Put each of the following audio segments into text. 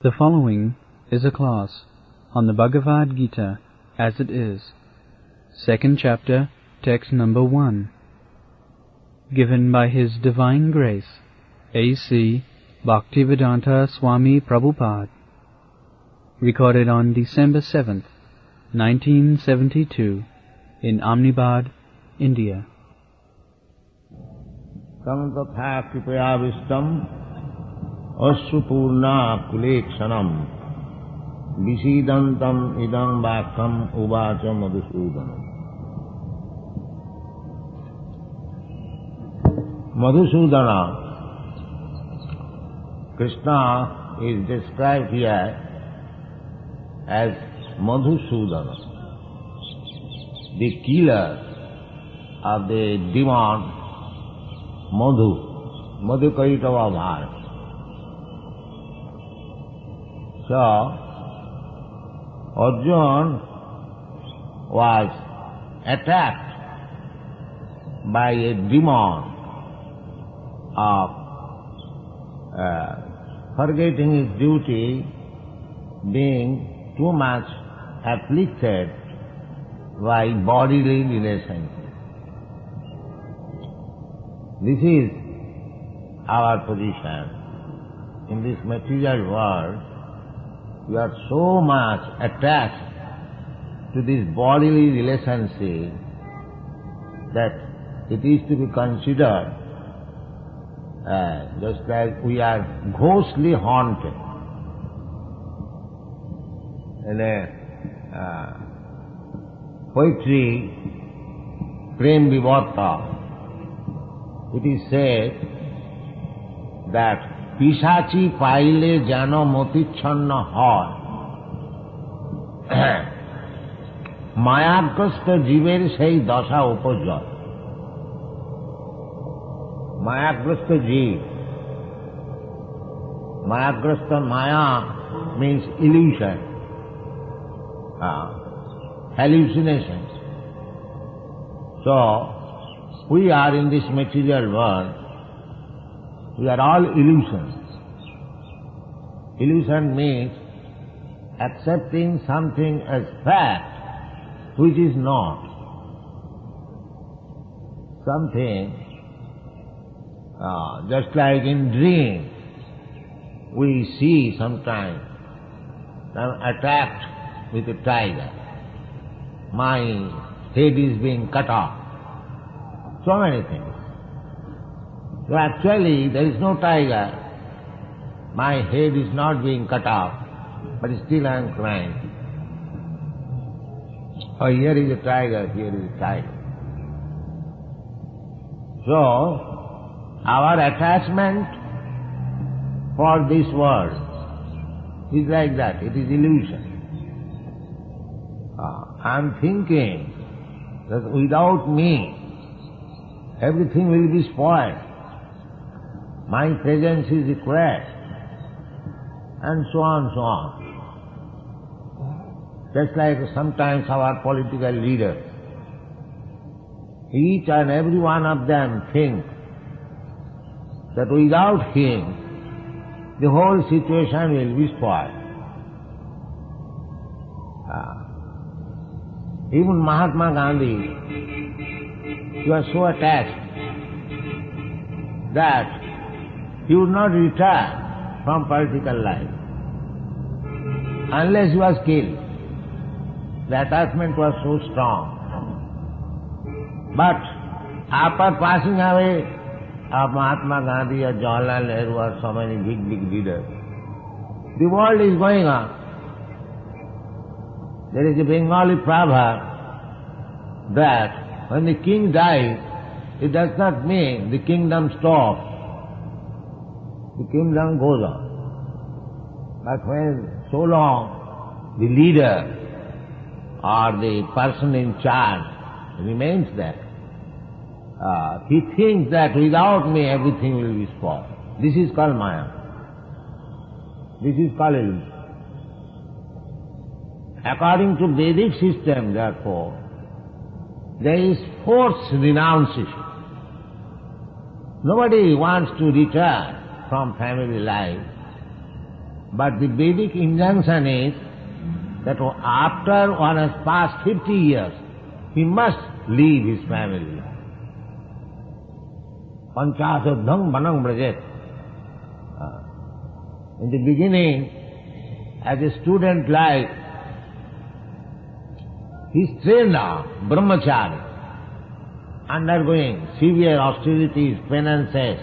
The following is a class on the Bhagavad-gītā As It Is, second chapter, text number 1, given by His Divine Grace, A.C. Bhaktivedanta Swami Prabhupada, recorded on December 7th, 1972, in Ahmedabad, India. Samathatha kripayavistam Asupurna kulekshanam Visidantam idam vakam uvacha madhusudanam. Madhusudana, Krishna is described here as Madhusudana, the killer of the demon Madhu Kaitava Bhar. So, Arjuna was attacked by a demon of forgetting his duty, being too much afflicted by bodily relations. This is our position. In this material world, we are so much attached to this bodily relationship that it is to be considered just like we are ghostly haunted. In a poetry, Prem Vivarta, it is said that পিশাচি পাইলে যেন মতিচ্ছন্ন হয়, মায়াগ্রস্ত জীবের সেই দশা উপজয়। মায়াগ্রস্ত জীব, মায়াগ্রস্ত, maya means illusion, hallucinations. So, we are in this material world. We are all illusions. Illusion means accepting something as fact which is not. Something, just like in dreams, we see sometimes I'm attacked with a tiger. My head is being cut off. So many things. So actually there is no tiger. My head is not being cut off, but still I am crying. Oh, here is a tiger, here is a tiger. So, our attachment for this world is like that, it is illusion. I am thinking that without me, everything will be spoiled. My presence is required, and so on, so on. Just like sometimes our political leaders, each and every one of them think that without him, the whole situation will be spoiled. Even Mahatma Gandhi, he was so attached that he would not retire from political life unless he was killed. The attachment was so strong. But after passing away of Mahatma Gandhi or Jawaharlal Nehru or so many big leaders, the world is going on. There is a Bengali proverb that when the king dies, it does not mean the kingdom stops. The kingdom goes on. But when so long the leader or the person in charge remains there, he thinks that without me everything will be spoiled. This is called Maya. This is called illusion. According to Vedic system, therefore, there is forced renunciation. Nobody wants to retire from family life But the Vedic injunction is that after one has passed 50 years, he must leave his family. Panchasodham vanam brajet. In the beginning, as a student life, he is trained now, brahmachari, undergoing severe austerities, penances,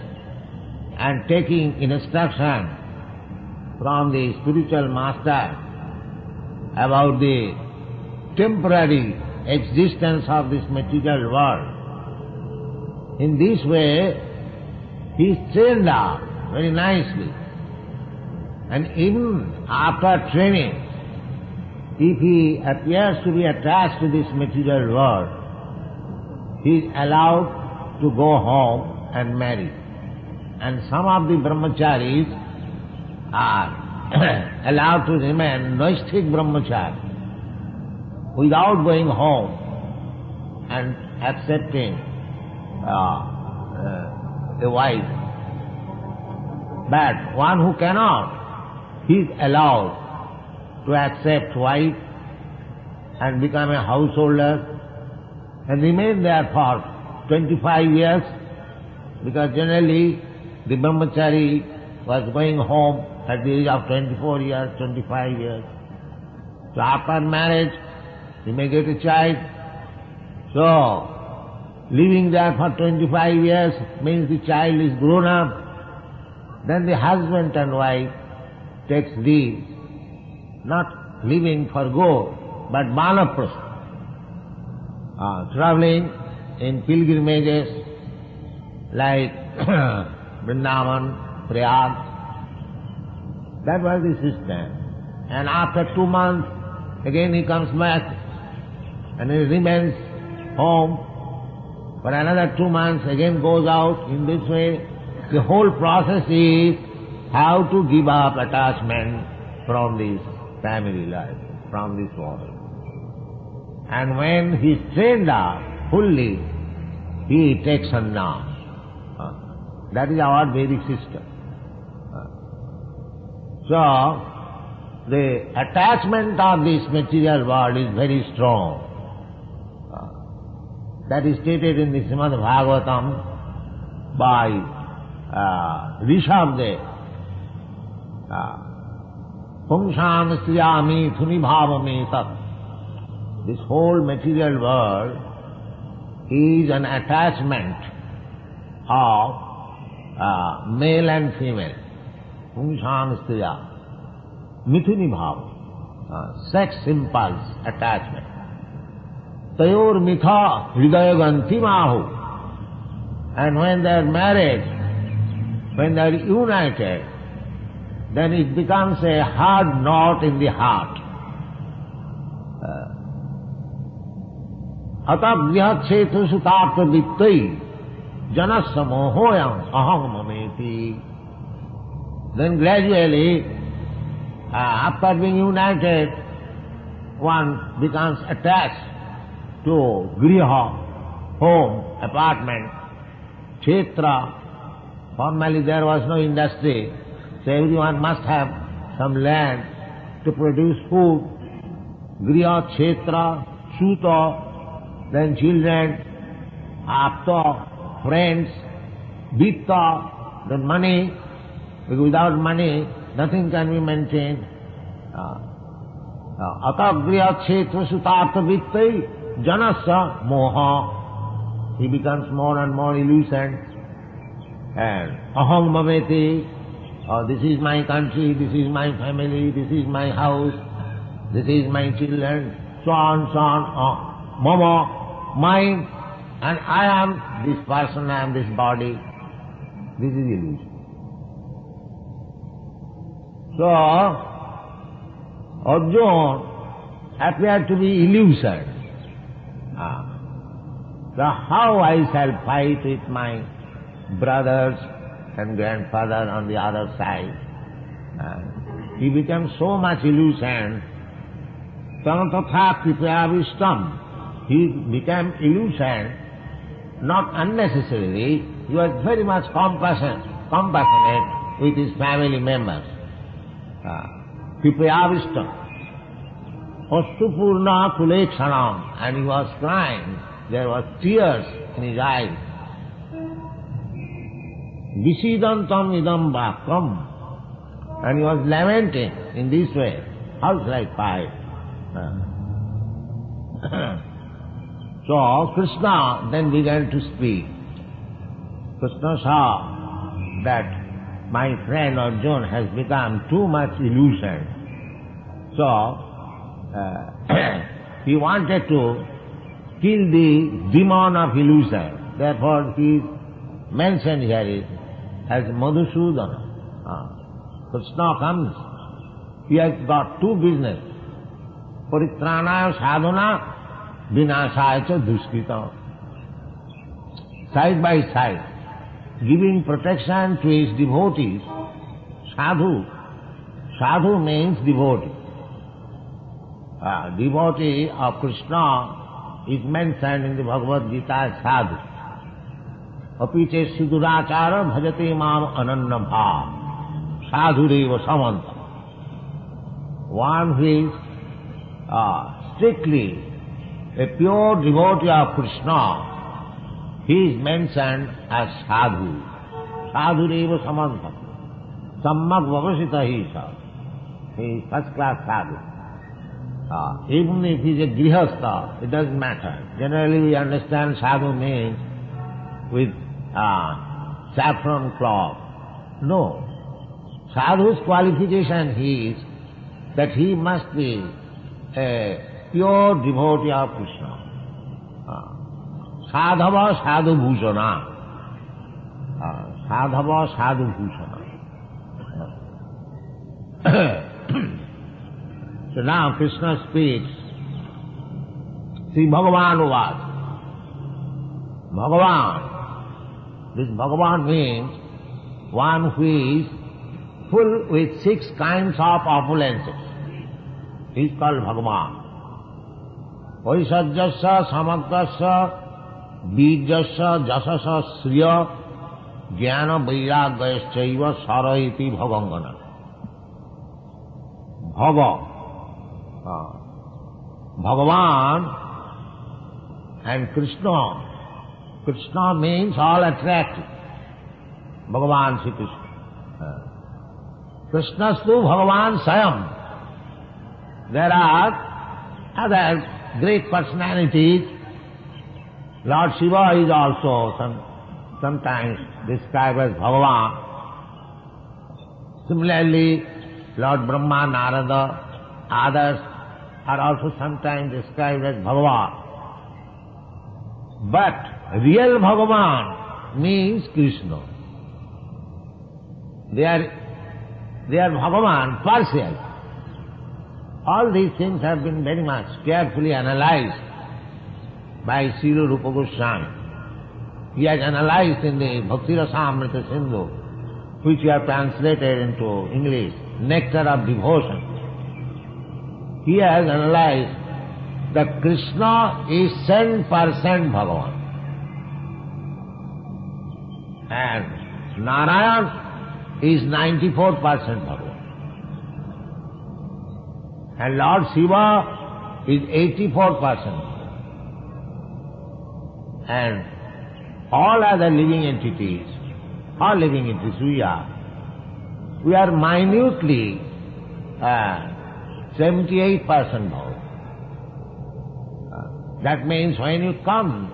and taking instruction from the spiritual master about the temporary existence of this material world. In this way, he is trained up very nicely. And even after training, if he appears to be attached to this material world, he is allowed to go home and marry. And some of the brahmacharis are allowed to remain noistic brahmachari without going home and accepting a wife. But one who cannot, he is allowed to accept wife and become a householder and remain there for 25 years, because generally the brahmachari was going home at the age of 24 years, 25 years. So after marriage, he may get a child. So, living there for 25 years means the child is grown up. Then the husband and wife takes leave, not living for good, but vanaprastha, traveling in pilgrimages like Vrindavan, Prayag. That was the system. And after 2 months, again he comes back and he remains home. For another 2 months, again goes out. In this way, the whole process is how to give up attachment from this family life, from this world. And when he is trained up fully, he takes sannyas. That is our Vedic system. So, the attachment of this material world is very strong. That is stated in the Shrimad Bhagavatam by Rishabdev. Pumsham striyami thuni bhavami tat. This whole material world is an attachment of male and female. Pumsham striya. Mithuni bhava. Sex impulse attachment. Tayor mitha hridayaganti mahu. And when they are married, when they are united, then it becomes a hard knot in the heart. Atat grihakshetu sutartha vittai janasya mohoyam aham mameti. Then gradually, after being united, one becomes attached to griha, home, apartment, kshetra. Formerly there was no industry, so everyone must have some land to produce food. Griha, kshetra, suta, then children, apta, friends, vitta, then money. Because without money, nothing can be maintained. Atat griha kshetra sutartha vittai janasya moha. He becomes more and more illusioned. And aham mameti, this is my country, this is my family, this is my house, this is my children, so on, mama, mine, and I am this person, I am this body. This is illusion. So, Arjuna appeared to be illusion. So how I shall fight with my brothers and grandfather on the other side? He became so much illusion. He became illusion, not unnecessarily. He was very much compassionate with his family members. Pipayavishtam, Ostupurna Kulekṣṇam, and he was crying, there was tears in his eyes. Visidantam idam bhakam, and he was lamenting in this way, how shall I fight? So Krishna then began to speak. Krishna saw that my friend Arjuna has become too much illusion. So he wanted to kill the demon of illusion. Therefore he is mentioned here as Madhusudana. Krishna comes, he has got two business. Paritranaya sadhana, vinasaya cha duskritam. Side by side, giving protection to his devotees. Sadhu. Sadhu means devotee. Devotee of Krishna is mentioned in the Bhagavad-gītā as sadhu. Apiche sidurācara bhajate mam ananya bhav. Sadhureva samanta. One who is strictly a pure devotee of Krishna, he is mentioned as sadhu. Sadhureva samanta. Sammak vavasita hi sa. He is first class sadhu. Even if he is a grihastha, it doesn't matter. Generally we understand sadhu means with saffron cloth. No. Sadhu's qualification is that he must be a pure devotee of Krishna. Sadhava sadhu bhūṣana. Sadhava sadhu bhūṣana. So now Krishna speaks. See, Bhagavan was. Bhagavan. This Bhagavan means one who is full with 6 kinds of opulences. He is called Bhagavan. Vaisajyasya, samagrasya, bijyasya, jasasya, sriya, jnana, vairāgyasya, saraiti bhavangana. Bhava. Bhagavan and Krishna. Krishna means all attractive. Bhagavan Sri Krishna. Krishnastu Bhagavan Sayam. There are other great personalities. Lord Shiva is also sometimes described as Bhagavan. Similarly, Lord Brahma, Narada, others are also sometimes described as Bhagavan. But real Bhagavan means Krishna. They are Bhagavan partial. All these things have been very much carefully analyzed by Srila Rupa Goswami. He has analyzed in the Bhakti Rasamrita Sindhu, which we have translated into English, Nectar of Devotion. He has analyzed that Krishna is 10% Bhagavan. And Narayan is 94% Bhagavan. And Lord Shiva is 84%. And all other living entities, we are minutely 78% Bhagavan. That means when you come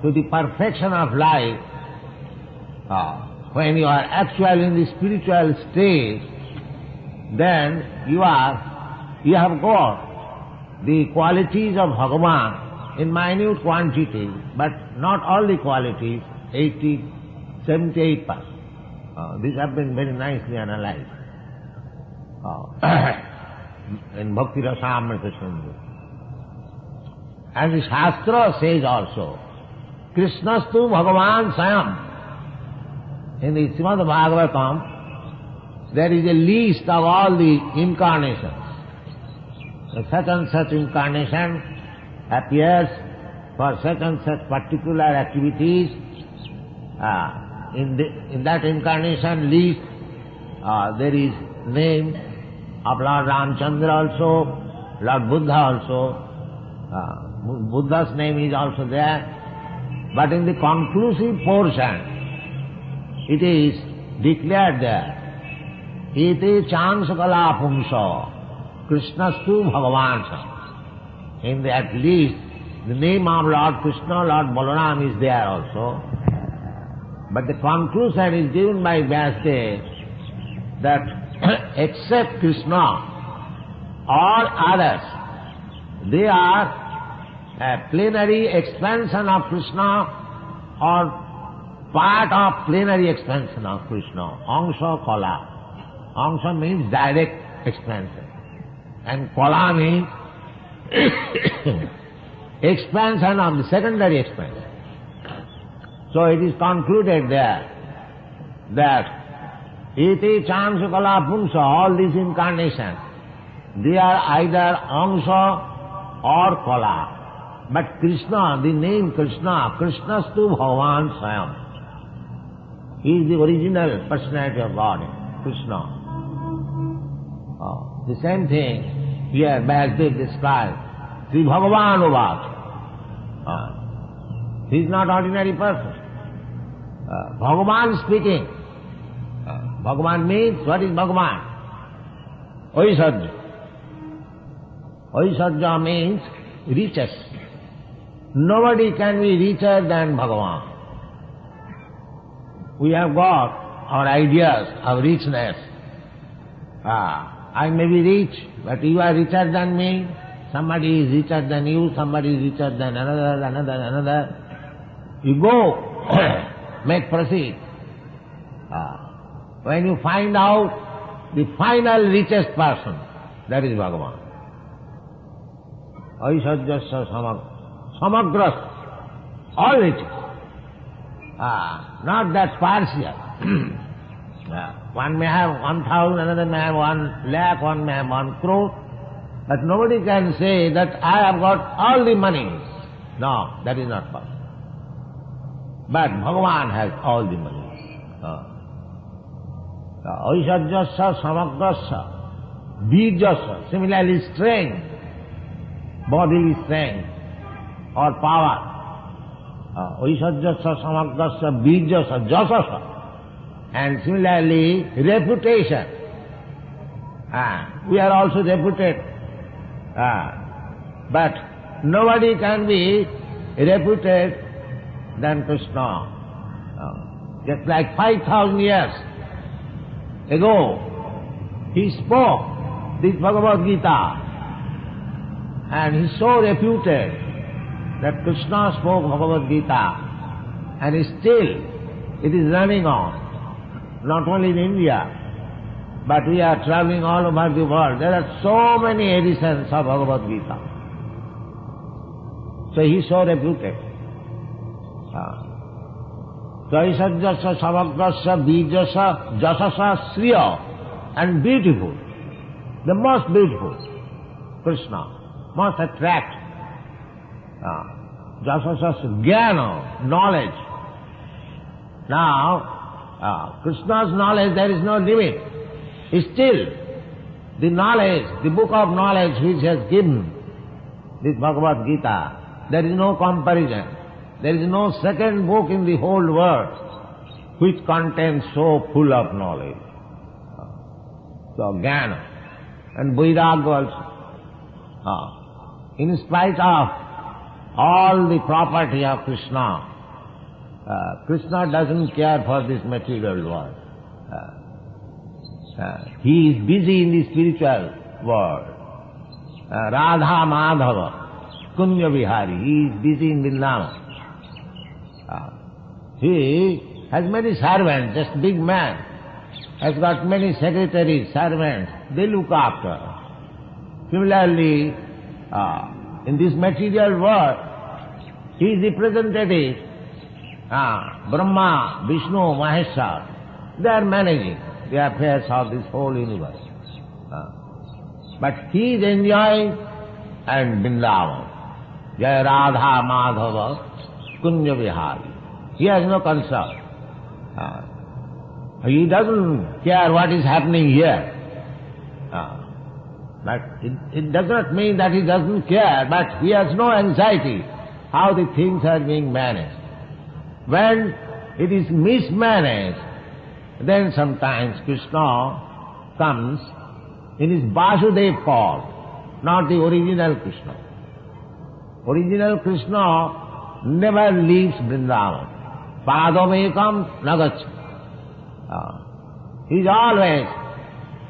to the perfection of life, when you are actually in the spiritual state, then you have got the qualities of Bhagavan in minute quantity, but not all the qualities, 78%. These have been very nicely analyzed in Bhakti Rasamrita Sindhu. And the Shastra says also, Krishnastu Bhagavan Sayam. In the Shrimad Bhagavatam, there is a list of all the incarnations. Such and such incarnation appears for such and such particular activities. In that incarnation list, there is name of Lord Ramchandra also, Lord Buddha also. Buddha's name is also there. But in the conclusive portion, it is declared there, iti chansakala pumsa, Krishnastu Bhagavansa. In the, at least, the name of Lord Krishna, Lord Balaram is there also. But the conclusion is given by Vyasadeva that except Krishna, all others, they are a plenary expansion of Krishna or part of plenary expansion of Krishna. Angsha Kala. Angsha means direct expansion. And Kala means expansion of the secondary expansion. So it is concluded there that iti chansukala punsa, all these incarnations, they are either Angsha or Kala. But Krishna, the name Krishna, Krishnastu Bhagavan Swayam. He is the original personality of God, Krishna. The same thing here Vyasadeva described. Sri Bhagavan Uvat. He is not ordinary person. Bhagavan speaking. Bhagavan means, what is Bhagavan? Oisajja. Oisajja means richest. Nobody can be richer than Bhagavan. We have got our ideas of richness. I may be rich, but you are richer than me. Somebody is richer than you, somebody is richer than another. You go, make proceed. When you find out the final richest person, that is Bhagavan. Aisajyasya samagras, all riches. Not that partial. One may have 1,000, another may have 1 lakh, one may have 1 crore. But nobody can say that I have got all the money. No, that is not possible. But Bhagavan has all the money. Aisajyasya samagrasya, bijasya, similarly strength, bodily strength or power. Aisajyasya samagrasya, bijasya, jasasya. And similarly, reputation. We are also reputed. But nobody can be reputed than Krishna. Just like 5,000 years ago, he spoke this Bhagavad-gītā, and he so reputed that Krishna spoke Bhagavad-gītā, and still it is running on. Not only in India, but we are traveling all over the world. There are so many editions of Bhagavad-gītā. So he is so reputed. Aisajyasya samagrasya bijasya jasasya sriya, and beautiful, the most beautiful, Krishna, most attract. Jasasya jnana, knowledge. Now, Krishna's knowledge, there is no limit. Still, the knowledge, the book of knowledge which has given this Bhagavad-gītā, there is no comparison. There is no second book in the whole world which contains so full of knowledge. So, jnana and vairagya also. In spite of all the property of Krishna, Krishna doesn't care for this material world. He is busy in the spiritual world. Radha Madhava, Kunya Vihari, he is busy in Vrindavan. He has many servants, just big man, has got many secretaries, servants, they look after. Similarly, in this material world, he is the representative. Brahma, Vishnu, Maheshwar, they are managing the affairs of this whole universe. But he is enjoying and Vrindavan. Jai Radha Madhava Kunya Vihari. He has no concern. He doesn't care what is happening here. But it does not mean that he doesn't care, but he has no anxiety how the things are being managed. When it is mismanaged, then sometimes Krishna comes in his Vasudev form, not the original Krishna. Original Krishna never leaves Vrindavan. Padamekam nagacchati. He is always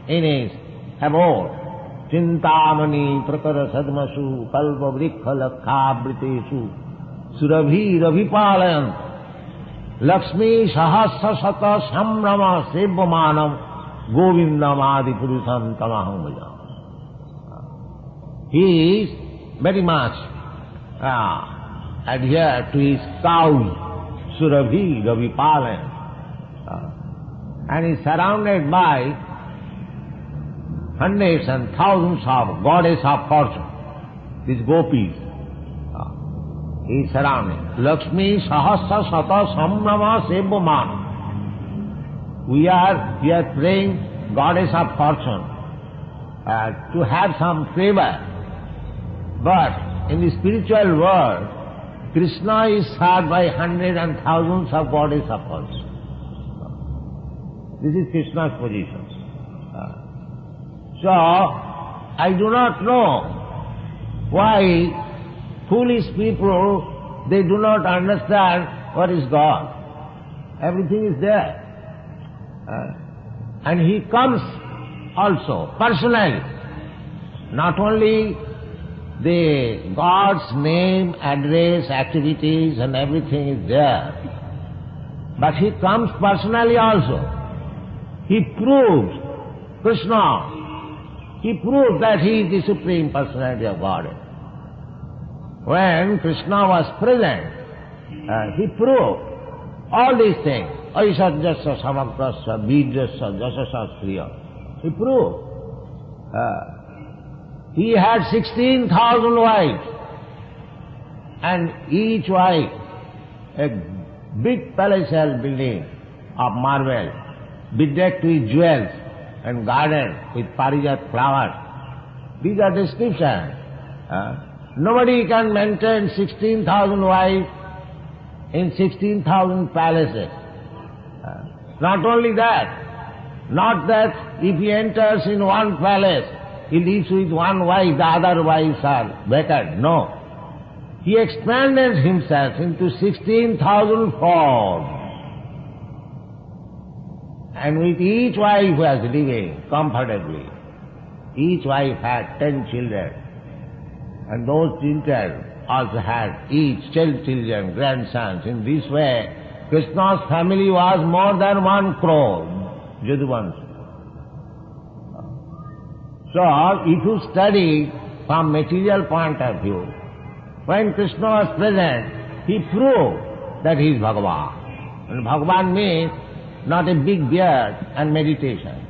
in his abode. Chintamani prakara sadmasu kalpa vrikha lakhabriteshu surabhi ravipalayan Lakshmi sahasra sata samrama sevvamanam govindam adi purusam tamaham bhajam. He is very much adhered to his cows, surabhi ravipalayan, and is surrounded by hundreds and thousands of goddess of fortune, these gopis. He is surrounded. Lakshmi sahasra sata samrama sevvamanam. We are here praying goddess of fortune to have some favor. But in the spiritual world, Krishna is served by hundreds and thousands of goddess of fortune. This is Krishna's position. So, I do not know why foolish people, they do not understand what is God. Everything is there. And He comes also, personally. Not only the God's name, address, activities and everything is there, but He comes personally also. He proves, Krishna, He proved that He is the Supreme Personality of Godhead. When Krishna was present, He proved all these things. Aisajyasya samagrasya bijyasya jasasa sriya. He proved. He had 16,000 wives, and each wife a big palatial building of marble, bedecked with jewels and garden with parijat flowers. These are descriptions. Nobody can maintain 16,000 wives in 16,000 palaces. Not only that, not that if he enters in one palace, he lives with one wife, the other wives are better. No. He expanded himself into 16,000 forms. And with each wife was living comfortably. Each wife had 10 children. And those children also had each children, grandsons. In this way, Krishna's family was more than 1 crore, Jaduvanshi. So, if you study from material point of view, when Krishna was present, he proved that he is Bhagavan. And Bhagavan means not a big beard and meditation.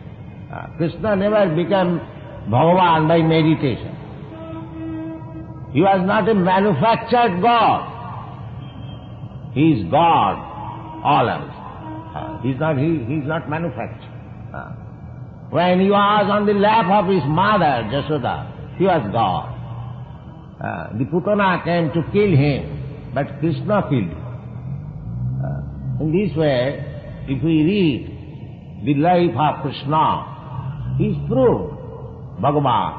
Krishna never became Bhagavan by meditation. He was not a manufactured God. He is God, always. He is not manufactured. When he was on the lap of his mother, Jashoda, he was God. The Putana came to kill him, but Krishna killed him. In this way, if we read the life of Krishna, he is proved Bhagavan.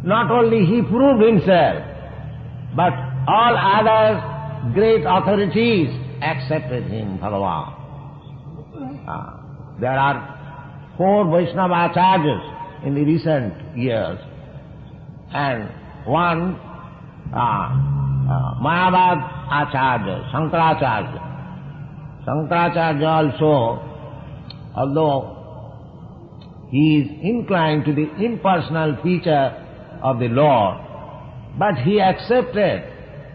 Not only he proved himself, but all other great authorities accepted him Bhagavan. There are 4 Vaishnava acharyas in the recent years, and one Mayavad Acharya, Shankaracharya. Shankaracharya also, although he is inclined to the impersonal feature of the Lord, but he accepted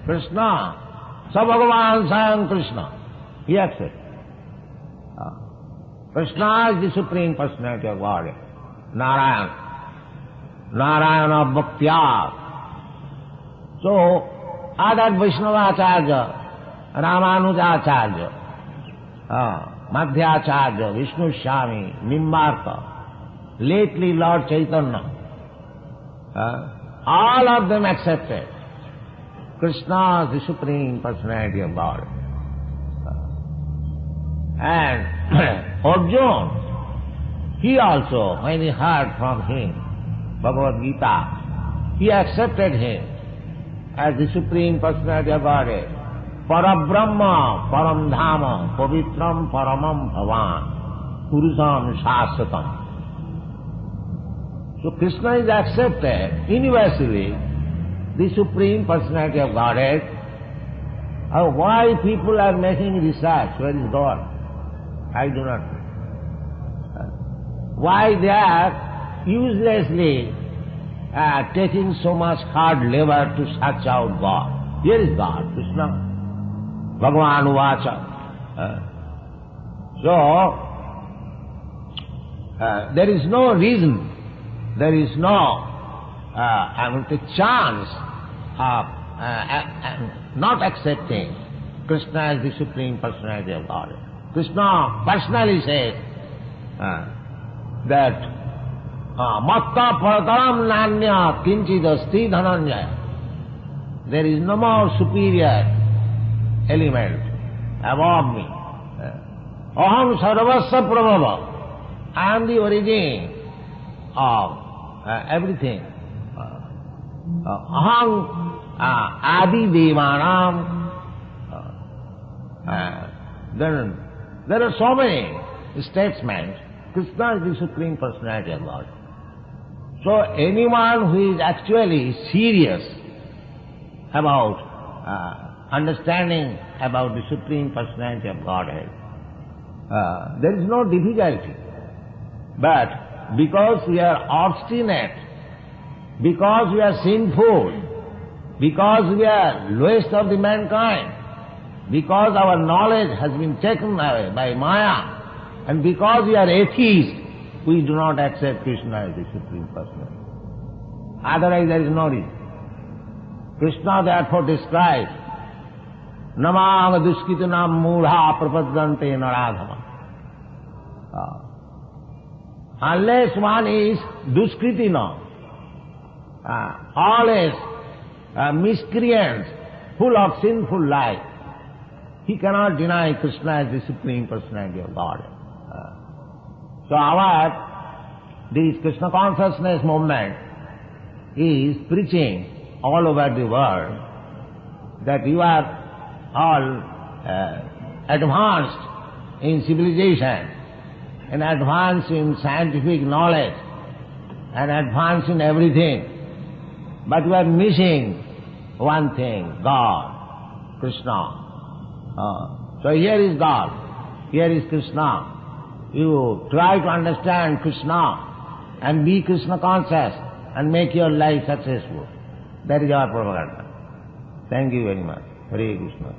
Krishna, Sa Bhagavan Sayam Krishna. He accepted. Krishna is the Supreme Personality of Godhead, Narayana. Narayana Bhaktya. So, other Vaishnava Acharya, Ramanuja Acharya, Madhyacharya, Vishnu Swami, Nimbarka, lately Lord Chaitanya, all of them accepted Krishna as the Supreme Personality of God. And Arjuna, he also, when he heard from him Bhagavad-gītā, he accepted him as the Supreme Personality of Godhead. Parabrahma, Paramdhama, Pavitram, Paramam Bhavan, Purusam Shasatam. So Krishna is accepted universally, the Supreme Personality of Godhead. Why people are making research, where is God? I do not know. Why they are uselessly taking so much hard labor to search out God? Here is God, Krishna. Bhagavan Uvacha. So, there is no reason, there is no chance of not accepting Krishna as the Supreme Personality of God. Krishna personally says that Matta Parataram Nanya Kinchid Asti Dhananjaya. There is no more superior element above me. Aham Sarvasya Prabhava. I am the origin of everything. Aham Adi Devanam. Then there are so many statements. Krishna is the Supreme Personality of God. So anyone who is actually serious about understanding about the Supreme Personality of Godhead, there is no difficulty. But because we are obstinate, because we are sinful, because we are lowest of the mankind, because our knowledge has been taken away by Maya, and because we are atheists, we do not accept Krishna as the Supreme Personality. Otherwise there is no reason. Krishna therefore describes Namang duskitanam mudha prapadante naradhama. Unless one is duskritina, always miscreant, full of sinful life, he cannot deny Krishna as the Supreme Personality of God. So this Krishna consciousness movement is preaching all over the world that you are all advanced in civilization and advanced in scientific knowledge and advanced in everything, but you are missing one thing, God, Krishna. So here is God, here is Krishna. You try to understand Krishna and be Krishna conscious and make your life successful. That is our propaganda. Thank you very much. Hare Krishna.